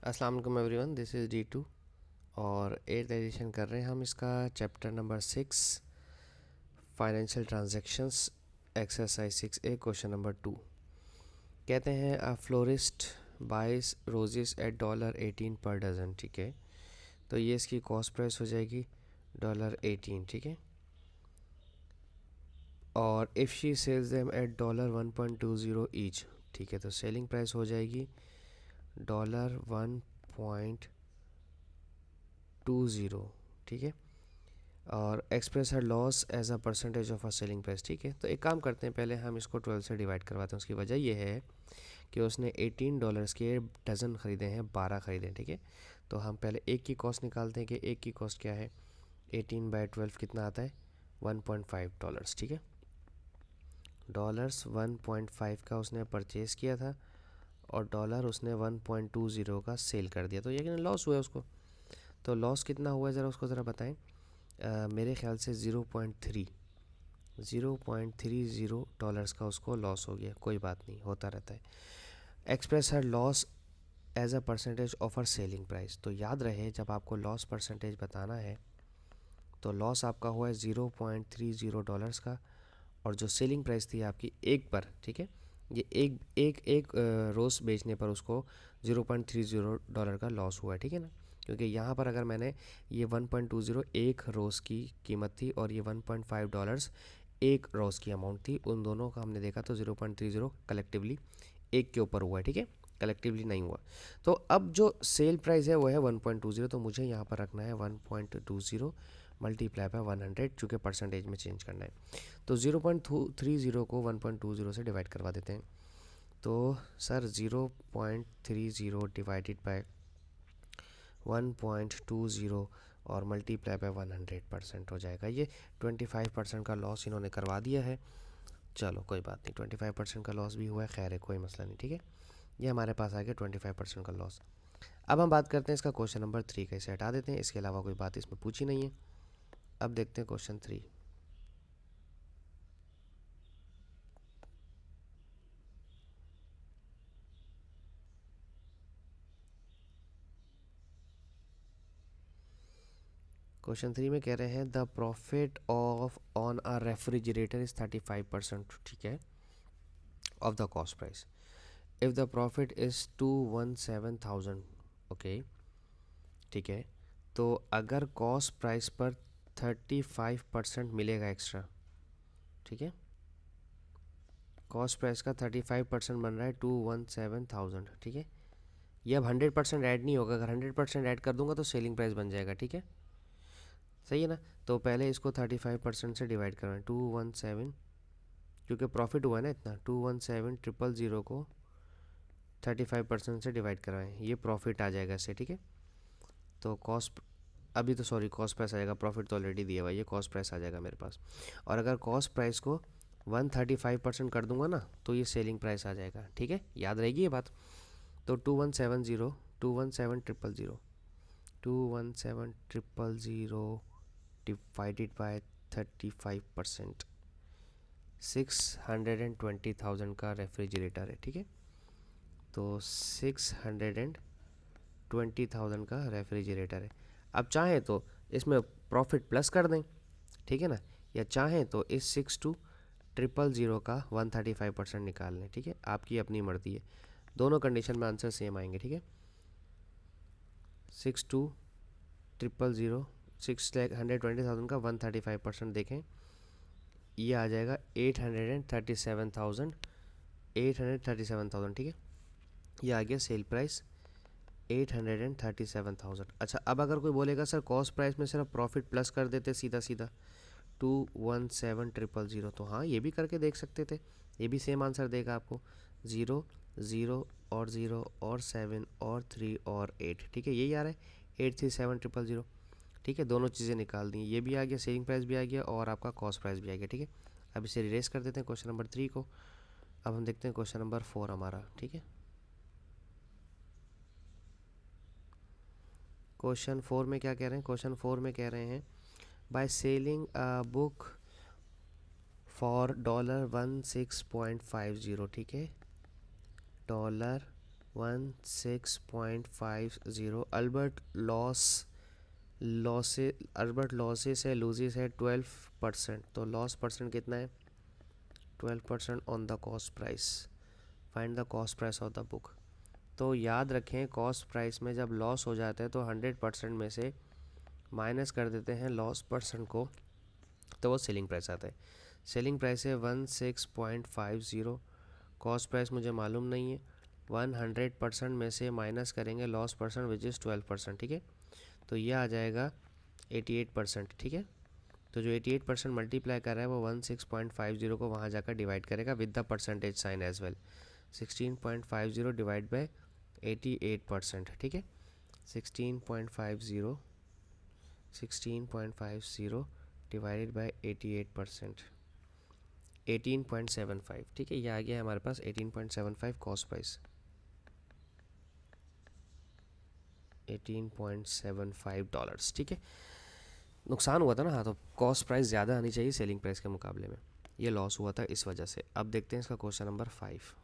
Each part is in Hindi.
अस्सलाम वालेकुम एवरीवन, दिस इज़ D2 और 8th एडिशन कर रहे हैं हम इसका chapter number 6 financial transactions exercise 6A question number 2। कहते हैं अ फ्लोरिस्ट बाइस रोजेस एट $18 पर डज़न। ठीक है, तो ये इसकी कॉस्ट प्राइस हो जाएगी $18। ठीक है, और if she sales them at $1.20 each. ठीक है, तो सेलिंग प्राइस हो जाएगी $1.20। ठीक है, और express her loss as a percentage of a selling price. ठीक है, तो एक काम करते हैं, पहले हम इसको 12 से डिवाइड करवाते हैं। उसकी वजह यह है कि उसने $18 के डज़न ख़रीदे हैं, 12 ख़रीदे हैं। ठीक है, तो हम पहले एक की कॉस्ट निकालते हैं कि एक की कॉस्ट क्या है। 18/12 कितना आता है, $1.5। ठीक है, $1.5 का उसने परचेज़ किया था और डॉलर उसने 1.20 का सेल कर दिया, तो ये लॉस हुआ है उसको। तो लॉस कितना हुआ है, ज़रा उसको ज़रा बताएं। मेरे ख्याल से 0.30 डॉलर्स का उसको लॉस हो गया। कोई बात नहीं, होता रहता है। Express her loss as a percentage of her selling price. तो याद रहे, जब आपको लॉस परसेंटेज बताना है तो लॉस आपका हुआ है $0.30 का, और जो सेलिंग प्राइस थी आपकी एक पर, ठीक है, ये एक रोज़ बेचने पर उसको $0.30 का लॉस हुआ है। ठीक है ना, क्योंकि यहाँ पर अगर मैंने ये 1.20 एक रोज़ की कीमत थी और ये $1.5 एक रोज़ की अमाउंट थी, उन दोनों का हमने देखा तो 0.30 कलेक्टिवली एक के ऊपर हुआ है। ठीक है, कलेक्टिवली नहीं हुआ। तो अब जो सेल प्राइस है वो है 1.20, तो मुझे यहाँ पर रखना है 1.20 मल्टीप्लाई बाय 100, चूँकि परसेंटेज में चेंज करना है। तो 0.30 को 1.20 से डिवाइड करवा देते हैं। तो सर 0.30 डिवाइडेड बाय 1.20 और मल्टीप्लाई बाय 100% हो जाएगा। ये 25% का लॉस इन्होंने करवा दिया है। चलो कोई बात नहीं, 25% का लॉस भी हुआ है, खैर है, कोई मसला नहीं। ठीक है, ये हमारे पास आ गया 25% का लॉस। अब हम बात करते हैं इसका क्वेश्चन नंबर 3 का, इसे हटा देते हैं, इसके अलावा कोई बात इसमें पूछी नहीं है। अब देखते हैं क्वेश्चन 3। क्वेश्चन 3 में कह रहे हैं the profit of on a refrigerator is 35%। ठीक है, of the cost price if the profit is 217,000। Okay, ठीक है, तो अगर कॉस्ट प्राइस पर 35% मिलेगा एक्स्ट्रा। ठीक है, कॉस्ट प्राइस का 35% बन रहा है 217,000। ठीक है, ये अब 100% ऐड नहीं होगा, अगर 100% ऐड कर दूंगा तो सेलिंग प्राइस बन जाएगा। ठीक है, सही है ना। तो पहले इसको 35% से डिवाइड करवाएं, 217, क्योंकि प्रॉफिट हुआ है ना इतना, 217,000 को 35% से डिवाइड करवाएं, ये प्रॉफिट आ जाएगा इससे। ठीक है, तो कॉस्ट अभी तो सॉरी कॉस्ट प्राइस आ जाएगा, प्रॉफिट तो ऑलरेडी दिया हुआ है, ये कॉस्ट प्राइस आ जाएगा मेरे पास। और अगर कॉस्ट प्राइस को 135% कर दूंगा ना तो ये सेलिंग प्राइस आ जाएगा। ठीक है, याद रहेगी ये बात। तो 217,000 डिवाइडेड बाय 35%, 620,000 का रेफ्रिजरेटर है। ठीक है, तो 620,000 का रेफ्रिजरेटर है। अब चाहें तो इसमें प्रॉफिट प्लस कर दें, ठीक है ना, या चाहें तो इस 62000 का 135% निकाल लें। ठीक है, आपकी अपनी मर्जी है, दोनों कंडीशन में आंसर सेम आएंगे। ठीक है, 62000 620,000 का 135% देखें, ये आ जाएगा 837,000। ठीक है, ये आ गया सेल प्राइस 837,000। अच्छा, अब अगर कोई बोलेगा सर कॉस्ट प्राइस में सिर्फ प्रॉफिट प्लस कर देते सीधा सीधा 217,000, तो हाँ ये भी करके देख सकते थे, ये भी सेम आंसर देगा आपको, 0 0 और 0 और 7 और 3 और 8। ठीक है, यही आ रहा है 837,000। ठीक है, दोनों चीज़ें निकाल दी, ये भी आ गया, सेलिंग प्राइस भी आ गया और आपका कॉस्ट प्राइस भी आ गया। ठीक है, अब इसे रिरेस कर देते हैं क्वेश्चन नंबर 3 को। अब हम देखते हैं क्वेश्चन नंबर 4 हमारा। ठीक है, क्वेश्चन 4 में क्या कह रहे हैं, क्वेश्चन 4 में कह रहे हैं by selling a book for $16.50। ठीक है, 16.50। अल्बर्ट लॉसेस है, लूजेस है 12%। तो लॉस परसेंट कितना है? 12% on the cost price. Find the cost price of the book. तो याद रखें, कॉस्ट प्राइस में जब लॉस हो जाता है तो 100% में से माइनस कर देते हैं लॉस परसेंट को, तो वो सेलिंग प्राइस आता है। सेलिंग प्राइस है 16.50। कॉस्ट प्राइस मुझे मालूम नहीं है, 100% में से माइनस करेंगे लॉस परसेंट विच इज़ 12%। ठीक है, तो ये आ जाएगा 88%। ठीक है, तो जो 88% मल्टीप्लाई कर रहा है वो 16.50 को वहाँ जाकर डिवाइड करेगा with the percentage sign as well. 16.50 divide by 88%। ठीक है, 16.50 डिवाइडेड बाई 88%, 18.75। ठीक है, ये आ गया हमारे पास 18.75 कॉस्ट प्राइस, $18.75। ठीक है, नुकसान हुआ था ना, हाँ, तो कॉस्ट प्राइस ज़्यादा आनी चाहिए सेलिंग प्राइस के मुकाबले में, ये लॉस हुआ था इस वजह से। अब देखते हैं इसका क्वेश्चन नंबर 5।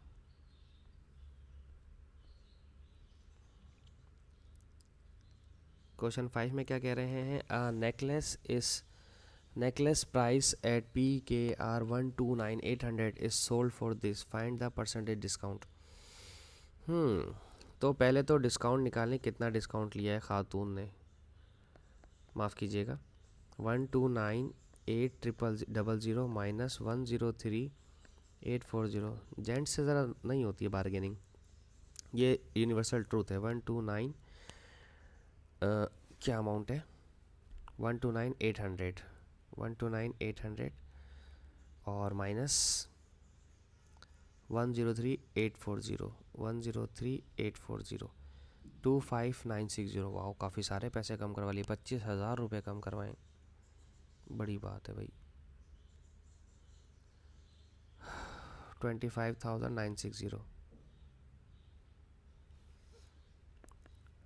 क्वेश्चन 5 में क्या कह रहे हैं? Necklace price at PKR 129,800 is sold for this, find the percentage discount. तो पहले तो डिस्काउंट निकालें, कितना डिस्काउंट लिया है खातून ने, माफ़ कीजिएगा, 129,800 माइनस 103,840। जेंट्स से ज़रा नहीं होती है बारगेनिंग, ये यूनिवर्सल ट्रूथ है। 129 क्या अमाउंट है? 129,800 और माइनस 103,840 25960। वाह, काफ़ी सारे पैसे कम करवा लिए, 25,000 रुपये कम करवाएं, बड़ी बात है भाई। 25,960,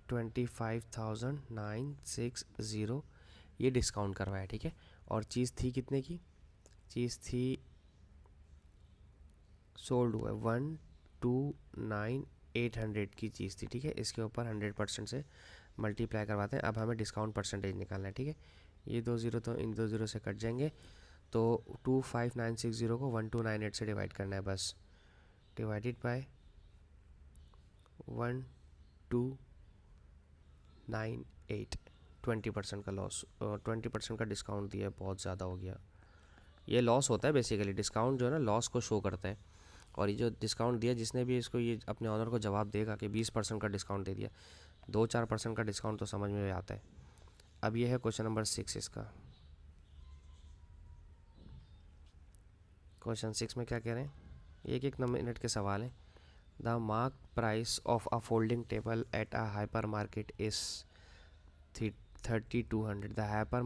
25,960 ये डिस्काउंट करवाया। ठीक है, और चीज़ थी कितने की? चीज़ थी सोल्ड हुआ 129,800 की चीज़ थी। ठीक है, इसके ऊपर 100% से मल्टीप्लाई करवाते हैं। अब हमें डिस्काउंट परसेंटेज निकालना है। ठीक है, ये 2 ज़ीरो तो इन 2 ज़ीरो से कट जाएंगे, तो 25,960 को 1298 से डिवाइड करना है बस, डिवाइडेड बाय 1298। 20% का लॉस, 20% का डिस्काउंट दिया, बहुत ज़्यादा हो गया। ये लॉस होता है बेसिकली, डिस्काउंट जो है ना लॉस को शो करता है। और ये जो डिस्काउंट दिया, जिसने भी इसको, ये अपने ऑनर को जवाब देगा कि 20% का डिस्काउंट दे दिया, 2-4% का डिस्काउंट तो समझ में आता है। अब ये है क्वेश्चन नंबर 6 इसका। क्वेश्चन 6 में क्या कह रहे हैं? एक एक मिनट के सवाल हैं। The mark price of a folding table at a hypermarket is 3200। The hyper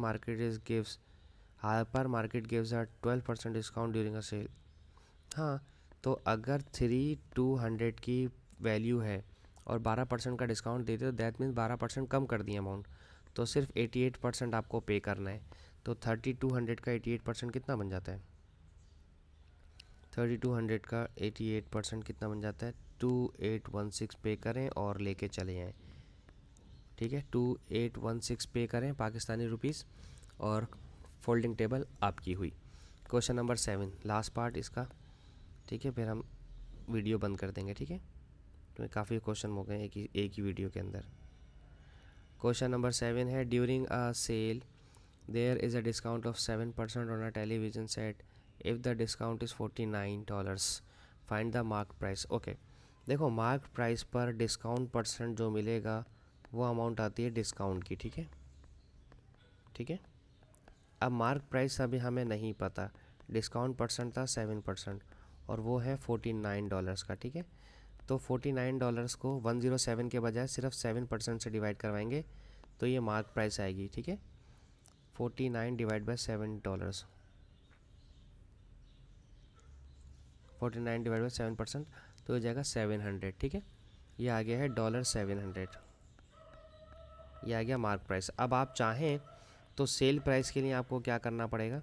market gives a 12% discount during a sale. हाँ, तो अगर 3200 की वैल्यू है और 12% का डिस्काउंट देते तो दैट मीन्स 12% कम कर दिए अमाउंट, तो सिर्फ 88% आपको पे करना है। तो 3200 का 88% कितना बन जाता है? 3200 का 88% कितना बन जाता है? 2816 पे करें और लेके चले जाएँ। ठीक है, 2816 पे करें पाकिस्तानी रुपीस, और फोल्डिंग टेबल आपकी हुई। क्वेश्चन नंबर 7, लास्ट पार्ट इसका। ठीक है, फिर हम वीडियो बंद कर देंगे। ठीक है, तो काफ़ी क्वेश्चन हो गए एक ही वीडियो के अंदर। क्वेश्चन नंबर 7 है, during a sale there is a discount of 7% on a television set if the discount is $49, find the mark price. Okay, देखो, मार्क प्राइस पर डिस्काउंट परसेंट जो मिलेगा वो अमाउंट आती है डिस्काउंट की। ठीक है, ठीक है। अब मार्क प्राइस अभी हमें नहीं पता, डिस्काउंट परसेंट था 7% और वो है $49 का। ठीक है, तो $49 को 107 के बजाय सिर्फ 7% से डिवाइड करवाएंगे तो ये मार्क प्राइस आएगी। ठीक है, 49 डिवाइड बाई $7, 49 डिवाइड बाई 7%, तो हो जाएगा 700। ठीक है, ये आ गया है $700, ये आ गया मार्क प्राइस। अब आप चाहें तो सेल प्राइस के लिए आपको क्या करना पड़ेगा?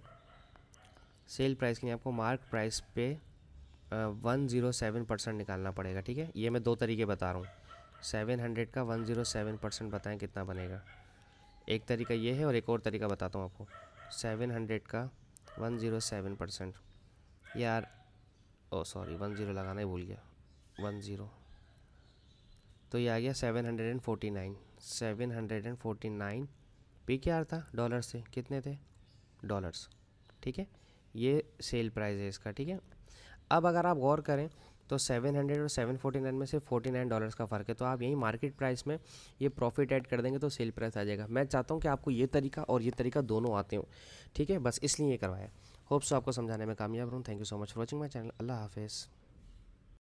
सेल प्राइस के लिए आपको मार्क प्राइस पे 107% निकालना पड़ेगा। ठीक है, ये मैं दो तरीके बता रहा हूँ। 700 का 107% बताएं कितना बनेगा। एक तरीका ये है और एक और तरीका बताता हूँ आपको। 700 का 107%, यार ओ सॉरी 10 लगाना ही भूल गया, 10, तो ये आ गया 749। 749 पे क्या था डॉलर से, कितने थे डॉलर्स। ठीक है, ये सेल प्राइस है इसका। ठीक है, अब अगर आप गौर करें तो 700 और 749 में से $49 का फ़र्क है, तो आप यही मार्केट प्राइस में ये प्रॉफिट ऐड कर देंगे तो सेल प्राइस आ जाएगा। मैं चाहता हूँ कि आपको ये तरीका और ये तरीका दोनों आते हो। ठीक है, बस इसलिए ये करवाया। होप्स आपको समझाने में कामयाब रहूँ। Thank you so much for watching my channel. अल्लाह हाफिज़।